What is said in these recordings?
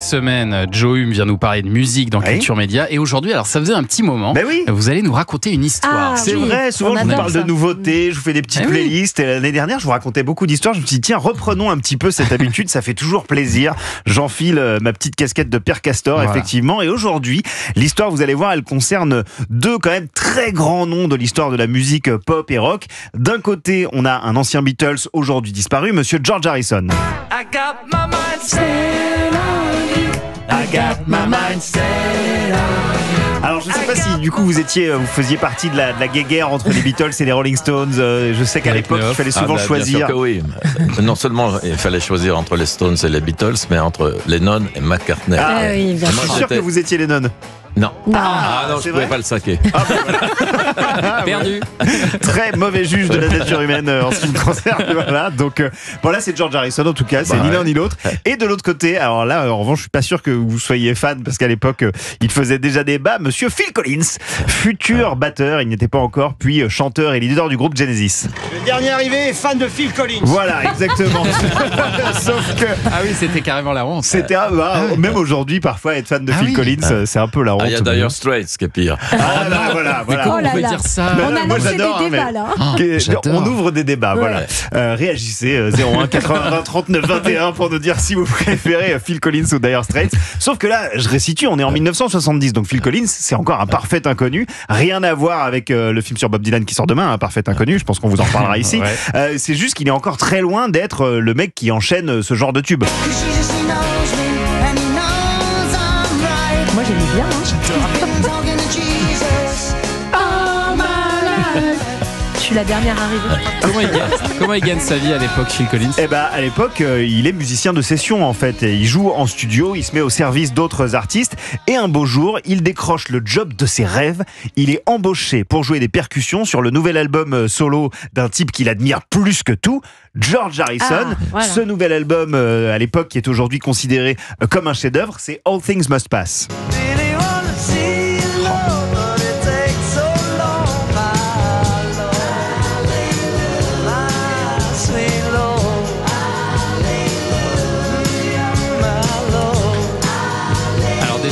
semaine, Joe Hume vient nous parler de musique dans Culture Média. Et aujourd'hui, alors ça faisait un petit moment, vous allez nous raconter une histoire. C'est vrai, souvent je vous parle de nouveautés, je vous fais des petites playlists. Et l'année dernière, je vous racontais beaucoup d'histoires. Je me suis dit, tiens, reprenons un petit peu cette habitude, ça fait toujours plaisir. J'enfile ma petite casquette de Père Castor, effectivement. Et aujourd'hui, l'histoire, vous allez voir, elle concerne deux quand même très grands noms de l'histoire de la musique pop et rock. D'un côté, on a un ancien Beatles, aujourd'hui disparu, monsieur George Harrison. I got my mind set on you. I got my mind set on you. Alors je ne sais pas si du coup vous faisiez partie de la guéguerre entre les Beatles et les Rolling Stones. Je sais qu'à l'époque il fallait souvent choisir. Bien sûr que oui. Non seulement il fallait choisir entre les Stones et les Beatles, mais entre Lennon et McCartney. Oui, bien sûr. Je suis sûr que vous étiez Lennon. Non. Non, je ne pouvais pas le saquer. Perdu. Très mauvais juge de la nature humaine en ce qui me concerne. Voilà. Donc voilà, c'est George Harrison en tout cas, c'est ni l'un ni l'autre. Et de l'autre côté, alors là, en revanche, je suis pas sûr que vous soyez fan parce qu'à l'époque, il faisait déjà débat. Monsieur Phil Collins, futur batteur, il n'était pas encore, puis chanteur et leader du groupe Genesis. Le dernier arrivé est fan de Phil Collins. Voilà, exactement. Sauf que oui, c'était carrément la honte. C'était même aujourd'hui, parfois être fan de Phil Collins, c'est un peu la honte. Il y a d'ailleurs Straits qui est pire. Voilà. Mais comment on peut dire ça? On a lancé des débats là. On ouvre des débats, voilà. Réagissez 01 80 39 21 pour nous dire si vous préférez Phil Collins ou Dire Straits. Sauf que là, je récitue, on est en 1970, donc Phil Collins, c'est encore un parfait inconnu. Rien à voir avec le film sur Bob Dylan qui sort demain, un parfait inconnu. Je pense qu'on vous en reparlera ici. C'est juste qu'il est encore très loin d'être le mec qui enchaîne ce genre de tube. Moi j'aimais bien. Je suis la dernière arrivée. Comment il gagne sa vie à l'époque, Phil Collins? À l'époque, il est musicien de session en fait. Et il joue en studio, il se met au service d'autres artistes. Et un beau jour, il décroche le job de ses rêves. Il est embauché pour jouer des percussions sur le nouvel album solo d'un type qu'il admire plus que tout, George Harrison. Ce nouvel album, à l'époque, qui est aujourd'hui considéré comme un chef-d'œuvre, c'est All Things Must Pass.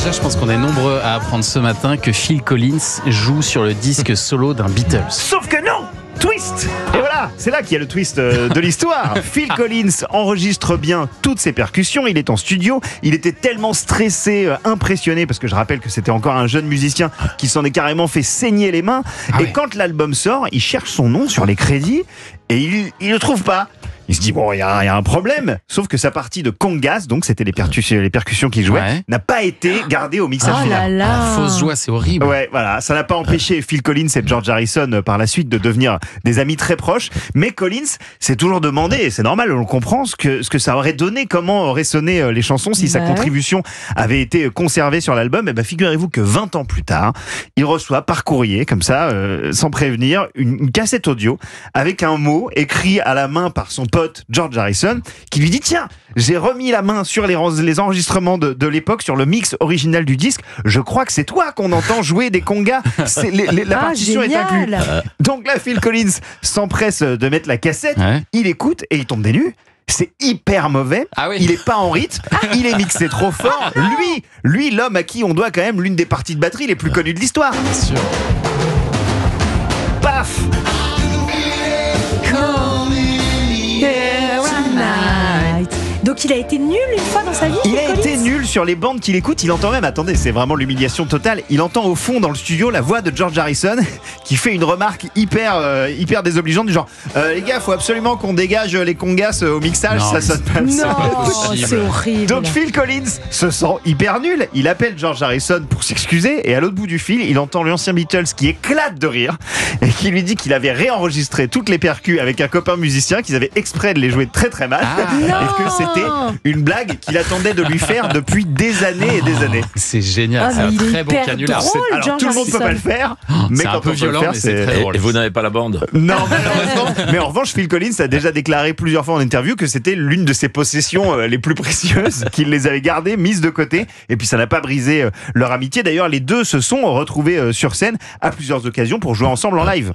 Je pense qu'on est nombreux à apprendre ce matin que Phil Collins joue sur le disque solo d'un Beatles. Sauf que non! Twist! Et voilà, c'est là qu'il y a le twist de l'histoire. Phil Collins enregistre bien toutes ses percussions, il est en studio, il était tellement stressé, impressionné, parce que je rappelle que c'était encore un jeune musicien qui s'en est carrément fait saigner les mains. Et quand l'album sort, il cherche son nom sur les crédits et il le trouve pas. Il se dit, bon, il y a un problème. Sauf que sa partie de congas, donc c'était les percussions qu'il jouait, n'a pas été gardée au mixage final. Fausse joie, c'est horrible. Ouais, voilà. Ça n'a pas empêché Phil Collins et George Harrison par la suite de devenir des amis très proches. Mais Collins s'est toujours demandé, et c'est normal, on le comprend, ce que ça aurait donné, comment auraient sonné les chansons si sa contribution avait été conservée sur l'album. Et figurez-vous que 20 ans plus tard, il reçoit par courrier, comme ça, sans prévenir, une cassette audio avec un mot écrit à la main par son pote George Harrison, qui lui dit, tiens, j'ai remis la main sur les enregistrements de l'époque, sur le mix original du disque, je crois que c'est toi qu'on entend jouer des congas, la partition est inclue. Donc là, Phil Collins s'empresse de mettre la cassette, il écoute et il tombe des nues. C'est hyper mauvais, il est pas en rythme, il est mixé trop fort. Lui, l'homme à qui on doit quand même l'une des parties de batterie les plus connues de l'histoire. Bien sûr. Paf! Donc il a été nul une fois dans sa vie? Il a été nul sur les bandes qu'il écoute. Il entend même, attendez, c'est vraiment l'humiliation totale. Il entend au fond dans le studio la voix de George Harrison qui fait une remarque hyper désobligeante du genre les gars, faut absolument qu'on dégage les congas au mixage, ça sonne pas. Non, c'est horrible. Donc Phil Collins se sent hyper nul. Il appelle George Harrison pour s'excuser et à l'autre bout du fil, il entend l'ancien Beatles qui éclate de rire et qui lui dit qu'il avait réenregistré toutes les percus avec un copain musicien, qu'ils avaient exprès de les jouer très très mal et que c'était une blague qu'il attendait de lui faire depuis des années et des années. C'est génial, c'est un très bon canular. Alors tout le monde peut pas le faire, mais quand on peut le faire, c'est très drôle. Et vous n'avez pas la bande? Non, malheureusement. Mais en revanche, Phil Collins a déjà déclaré plusieurs fois en interview que c'était l'une de ses possessions les plus précieuses, qu'il les avait gardées, mises de côté, et puis ça n'a pas brisé leur amitié. D'ailleurs, les deux se sont retrouvés sur scène à plusieurs occasions pour jouer ensemble en live.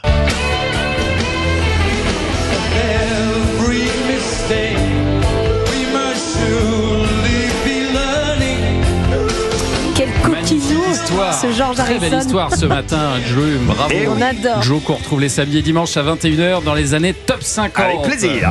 histoire. Ce George Très belle Harrison. histoire ce matin, Joe. Bravo. Et On adore. Joe qu'on retrouve les samedis et dimanches à 21h dans les années top 50. Avec plaisir.